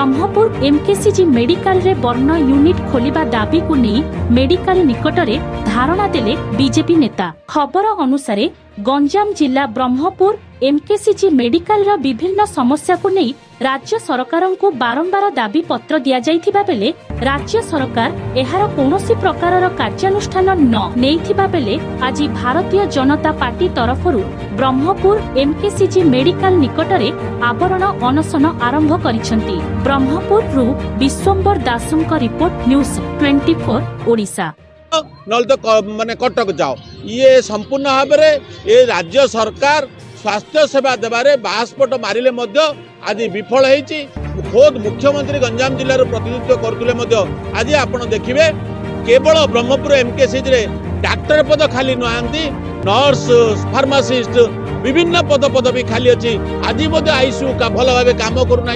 Brahmapur MKCG medical रे बर्ण unit खोलिबा दाबी को नहीं मेडिकल निकटरे धारणा देले बीजेपी नेता। खबर अनुसार गंजाम जिला ब्रह्मपुर एमकेसीजी मेडिकल रा विभिन्न समस्या को नहीं राज्य सरकार को बारंबार दाबी पत्र दिया जाइथिबा बेले राज्य सरकार एहार कौनसी प्रकार कार्यानुष्ठान न नेइथिबा बेले आज Bharatiya Janata party तरफरु Brahmapur MKCG medical निकटरे आवरण अनशन आरंभ करिसंती। ब्रह्मपुर रु विश्वम्बर दासंक रिपोर्ट न्यूज 24 ओडिशा। नल तो माने कटक जाओ ये संपूर्ण भाव ये राज्य सरकार स्वास्थ्य सेवा देवारे बास्पट मारिले आज विफल होईची। खोद मुख्यमंत्री गंजाम जिल्लार प्रतिनिधित्व करते आज आपण देखिए केवल ब्रह्मपुर एमकेसीजी रे डाक्टर पद खाली नहांती नर्स फार्मासिस्ट विभिन्न पदवी खाली अच्छी। आज आईसीयू का भल भाव काम करूना।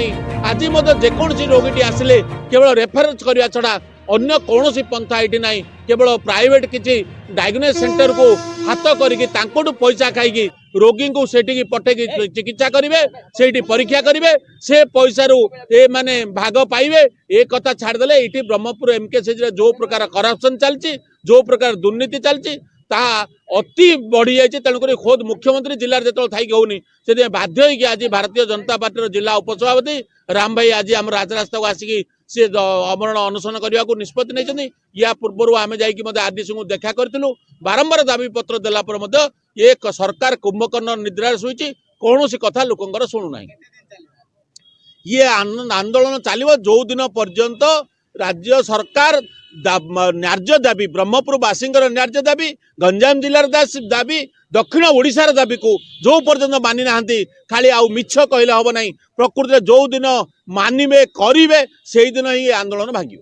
आज जेकोसी रोगी आसिले केवल रेफरेंस करने छड़ा अन्य कौन पंथा ये ना केवल प्राइवेट किसी डायग्नोसिस सेंटर को हाथ करके पैसा खाई रोगी को सेठी पठे चिकित्सा करेंगे से परीक्षा करेंगे से पैसा ये माने भाग पाइबे ए कथा छाड़देले ये ब्रह्मपुर एमकेसीजी जो प्रकार करप्शन चलती जो प्रकार दुर्नीति चलती अति बढ़ी जाए। तेणुक खोद मुख्यमंत्री जिले में जो थी होनी से बाध्य आज भारतीय जनता पार्टी जिला उपसभापति राम भाई आज आम राजरास्ता को आसिक सी अमरण अनशन करने को निष्पत्ति नहीं। या पूर्व आम जा आरडीसी को देखा करूँ बारंबार दाबी पत्र देलापर एक सरकार कुंभकर्ण निद्रा शुई कौन कथा लोकंर शुणुना। ये आंदोलन चलो जो दिन पर्यंत राज्य सरकार न्यार्य दाबी ब्रह्मपुर बासी न्यार्य दाबी गंजाम जिलार दाबी दक्षिण ओडिशार दाबी को जो पर्यंत मानि ना खाली आउ मिछ कहले हम ना प्रकृति जो दिन मानिबे करिवे से दिन ही आंदोलन भांगियो।